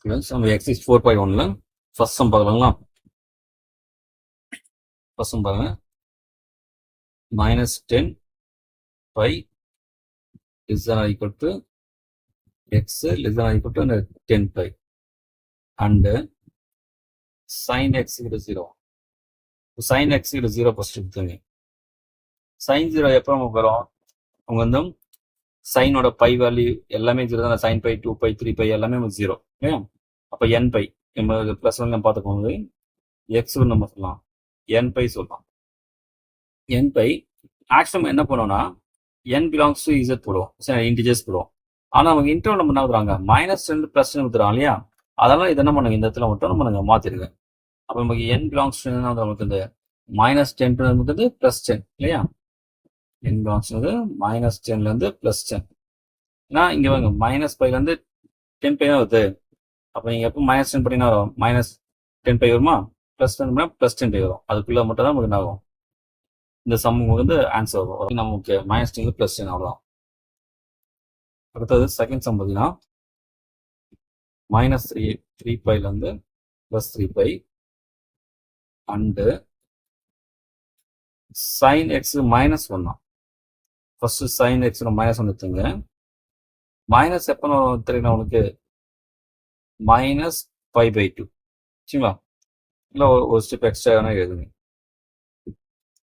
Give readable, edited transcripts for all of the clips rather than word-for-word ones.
நம்ம எக்ஸைஸ் 4.1ல first sum பார்க்கலாங்களா? ஃபர்ஸ்ட் சம் பாருங்க. -10 by less than or equal to x less than or equal to 10 pi and sin x equal to 0. sin x equal to 0 first எடுத்துங்க. sin 0 எப்போ நமக்கு வரும்? அவங்க வந்து சைனோட பை வேல்யூ எல்லாமே 0 தான். sin பை 2 பை 3 பை எல்லாமே 0. ஓகே, அப்போ n பை நம்ம ப்ளஸ் ஒன் பார்த்துக்கோங்க. எக்ஸ் நம்ம சொல்லலாம், n பை சொல்லலாம். n பை ஆக்சுவலாக என்ன பண்ணுவோம்னா n பிலாங்ஸ் டு z போடுவோம், சரி இன்டிஜர்ஸ் போடுவோம். ஆனால் நமக்கு இன்டர்வல் நம்ம என்ன கொடுறாங்க -10 +10 கொடுத்துறோம் இல்லையா? அதெல்லாம் இது என்ன பண்ணுங்க, இந்த இடத்துல மட்டும் நம்ம மாற்றிருங்க. அப்போ நமக்கு n பிலாங்ஸ் டு நமக்கு இந்த -10 நமக்கு +10 இல்லையா? n பிலாங்ஸ் -10லேருந்து +10. ஏன்னா இங்கே வாங்க -πலேருந்து 10 பை தான் வருது. அப்போ நீங்கள் எப்போ -10 பண்ணினா வரும்? -10 பை வருமா? +10 +10 பை வரும். அதுக்குள்ளே மட்டும் தான் நமக்கு என்ன ஆகும், இந்த சம்முக்கு வந்து ஆன்சர் வரும். நமக்கு -10 +10 அவ்வளோதான். அடுத்தது செகண்ட் சம் பார்த்தீங்கன்னா -3 பைலேருந்து +3 பை அண்டு sin x -1 தான். ஃபர்ஸ்ட் sin x -1 எடுத்துங்க. மைனஸ் எப்போ தெரியுங்களா உனக்கு? -π/2 சரிங்களா? இல்லை ஒரு ஸ்டெப் எக்ஸ்ட்ரா வேணா எழுதுங்க.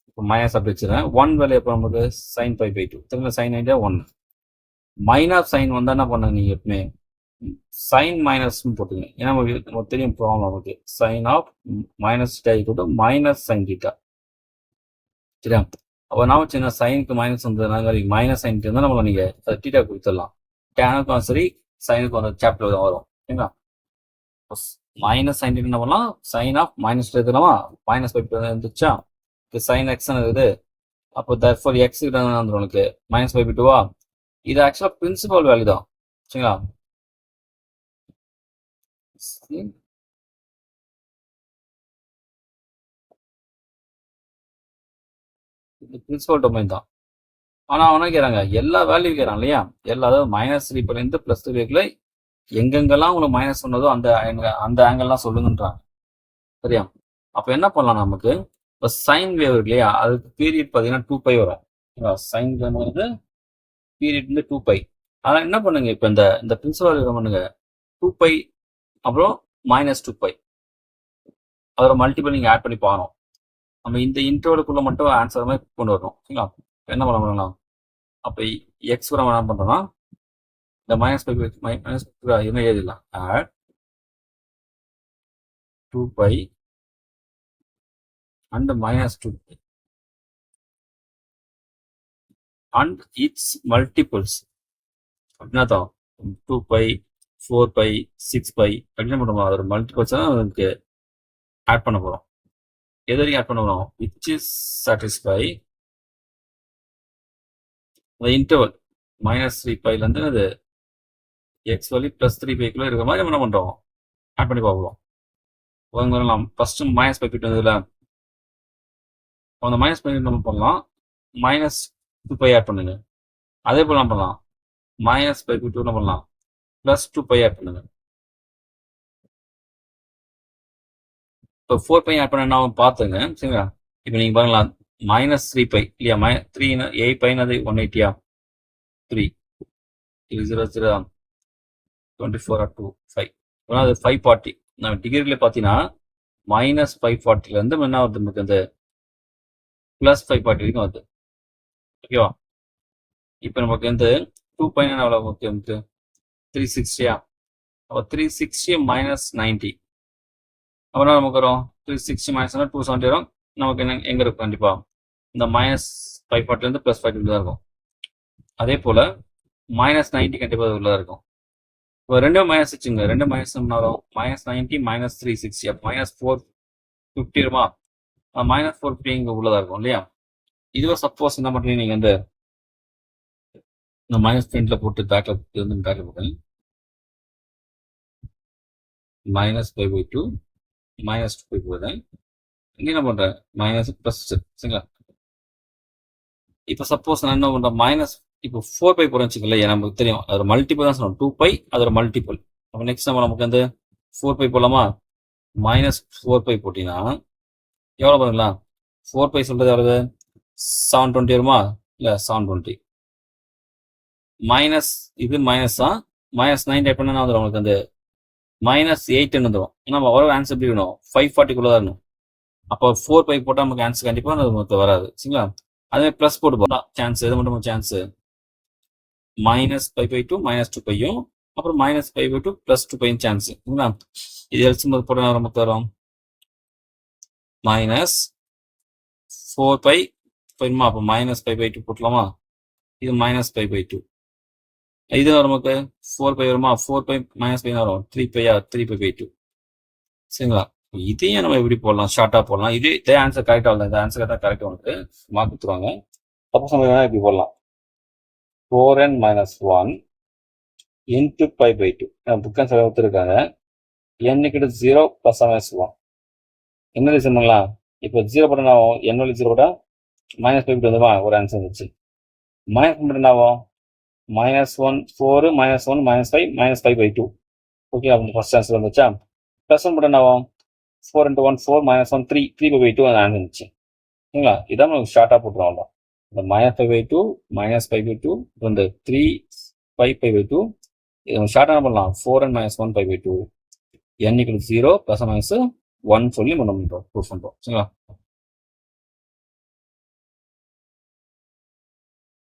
இப்போ மைனஸ் அப்படி வச்சுருக்கேன். 1 வேலை எப்போ நமக்கு sin π/2 தெரியுங்களா? sin ஐடியா 1 மைனஸ் சைன் வந்தால் என்ன பண்ண நீங்கள் எப்பவுமே சைன் மைனஸ்ன்னு போட்டுங்க. ஏன்னா நமக்கு தெரியும் ப்ராப்ளம் நமக்கு sin ஆஃப் -sin θ சரியா? அப்போ நான் சின்ன சைனுக்கு மைனஸ் வந்ததுனால -sin இருந்தால் நம்மளை நீங்கள் தீட்டா கொடுத்துடலாம். டேனுக்கும் சரி சைனுக்கு வந்த சாப்டர் தான் வரும் சரிங்களா? -sin என்ன பண்ணலாம், sin ஆஃப் -2 எடுத்துக்கலாமா? -π இருந்துச்சா? sin x இருக்குது. அப்போ therefore x வந்துடும் உனக்கு -π/2வா? இது ஆக்சுவலாக பிரின்சிபல் வேல்யூ தான் சரிங்களா? இது பிரின்சிபல் டொமைன் தான். ஆனால் அவனா கேட்குறாங்க எல்லா வேல்யூ கேட்குறான் இல்லையா? எல்லா அதாவது -3 பைலேருந்து +3 வரைக்குள்ள எங்கெங்கெல்லாம் உங்களுக்கு மைனஸ் சொன்னதோ அந்த ஆங்கிள்லாம் சொல்லுங்கன்றாங்க சரியா? அப்போ என்ன பண்ணலாம், நமக்கு இப்போ சைன் வேவ் இருக்கு இல்லையா? அதுக்கு பீரியட் பார்த்தீங்கன்னா 2π வரும். சைன் வேவ் வந்து பீரியட் வந்து 2π. அதனால் என்ன பண்ணுங்க, இப்போ இந்த பிரின்சிபல் என்ன பண்ணுங்க 2π அப்புறம் -2π அதோட மல்டிபிள் நீங்கள் ஆட் பண்ணி பாருங்க. நம்ம இந்த இன்டர்வலுக்குள்ள மட்டும் ஆன்சர் மாதிரி கொண்டு வரணும் சரிங்களா? என்ன பண்ண முடியலாம்? அப்போ எக்ஸ் கூட என்ன பண்ணுறோம்னா இந்த -π என்ன எழுதிடலாம், add 2π and -2π and its multiples அப்படின்னா தான் 2π 4π 6π அப்படின்னு பண்ணுறோம். அதோட மல்டிபிள்ஸ் தான் நமக்கு ஆட் பண்ண போகிறோம். எது வரைக்கும் ஆட் பண்ண போகிறோம்? விச் இஸ் சாட்டிஸ்ஃபை இந்த இன்டர்வல் -3 பைலேருந்து அது எக்ஸ் வேல்யூ +3 பைக்குள்ளே இருக்கிற மாதிரி நம்ம என்ன பண்ணுறோம், ஆட் பண்ணி பார்ப்போம். வரலாம் ஃபஸ்ட்டு -π வந்ததுல அந்த -π நம்ம பண்ணலாம், -2π ஆட் பண்ணுங்க. அதே போல் நம்ம பண்ணலாம் -π/2 என்ன பண்ணலாம், +2π ஆட் பண்ணுங்க. இப்போ 4π ஆட் பண்ண நான் பார்த்துங்க சரிங்களா? இப்போ நீங்கள் பாருங்களா -3π இல்லையா? 3 8π 180 3 இது 0 0 24 2 5 அது 540. நம்ம டிகிரியில் பார்த்தீங்கன்னா -540லேருந்து என்ன வருது நமக்கு அந்த +540 வரைக்கும் வருது ஓகேவா? இப்போ நமக்கு வந்து 2π எவ்வளோ ஓகே நமக்கு 360 அப்போ 360 -90 அப்படின்னா நமக்கு வரும் 360 -270 வரும். நமக்கு என்ன எங்கே இருக்கும்? கண்டிப்பாக இந்த -540லேருந்து +540 தான் இருக்கும். அதே போல் -90 கண்டிப்பாக உள்ளதாக இருக்கும். இப்போ ரெண்டும் மைனஸ் வச்சுங்க, ரெண்டு மைனஸ் வரும் -90 -360 அப்போ -450 வருமா? -450 இங்கே உள்ளதாக இருக்கும் இல்லையா? இதுவே சப்போஸ் என்ன பண்ணுறீங்க, நீங்கள் இந்த -10 போட்டு பேக்கில் போட்டு -π/2 -2π போகுது. இங்கே என்ன பண்ணுறேன் ++ சரிங்களா? இப்போ சப்போஸ் நான் என்ன பண்ணுறேன் இப்போ 4π போகிறேன்னு வச்சுக்கல, நமக்கு தெரியும் அதோட மல்டிபிள் தான் சொல்லணும். 2π அதோட மல்டிபிள். அப்போ நெக்ஸ்ட் நமக்கு வந்து 4 பை போடலாமா? மைனஸ் 4 பை போட்டிங்கன்னா எவ்வளோ பண்ணலாம்? 4 பை சொல்றது எவ்வளவு? 720 வருமா? இல்லை 720 மைனஸ் இது மைனஸ் தான். மைனஸ் 9 டைப் பண்ணா வந்துடும் உங்களுக்கு அந்த மைனஸ் 8 வந்துடும். நம்ம வர ஆன்சர் எப்படி வேணும்? 540 தான் இருக்கணும். அப்போ 4 பை போட்டால் நமக்கு ஆன்சர் கண்டிப்பாக நமக்கு வராது. சரிங்களா? அதே ப்ளஸ் போட்டு போடலாம். சான்ஸ் எது மட்டும் சான்ஸ் மைனஸ் 5/2 மைனஸ் 2 பையும் அப்புறம் மைனஸ் 5/2 ப்ளஸ் 2 பையும் சான்ஸ். சரிங்களா? இது எல்சிஎம் போட நமக்கு வரும் மைனஸ் 4 பை போயிடுமா? அப்போ மைனஸ் 5/2 போட்டலாமா? இது மைனஸ் 5/2 இது நமக்கு 4 பை வருமா? 4 பை மைனஸ் பை வரும் 3 பையா? 3π/2. சரிங்களா? இதையும் நம்ம எப்படி போடலாம்? ஷார்ட்டா போடலாம். இதே ஆன்சர் கரெக்டா இல்லை. இந்த ஆன்சர் தான் கரெக்டா உங்களுக்கு மார்க் கொடுத்துருவாங்க. சப்போஸ் நம்ம இப்படி போடலாம் 4n minus 1 into π/2. Book answer கொடுத்துருக்காங்க. n = 0 plus minus 1. என்ன ரீசன் பண்ணலாம்? இப்போ 0 போட்டா என்ன ஆகும்? n வழி 0 போட்டா மைனஸ் 5/2 வந்துமா? ஒரு ஆன்சர் வந்துச்சு. மைனஸ் போட்டா என்ன ஆகும்? -1 4 -1 -5 -5/2. ஓகே, அப்போ ஃபர்ஸ்ட் ஆன்சர் வந்துச்சா? ப்ளஸ் 1 போட்டா என்ன ஆகும்? 4 × 1 4 -1 3 3π/2 அந்த ஆன்சர் வந்துச்சு. சரிங்களா? இதான் நமக்கு ஷார்ட்டாக போட்டுருவோம். இந்த -5/2 -5/2 இந்த 3π/2 இது ஷார்ட்டாக என்ன பண்ணலாம்? 4n - 1π/2 n = 0 ± 1 சொல்லி நம்ம ப்ரூஃப் பண்ணுறோம். சரிங்களா?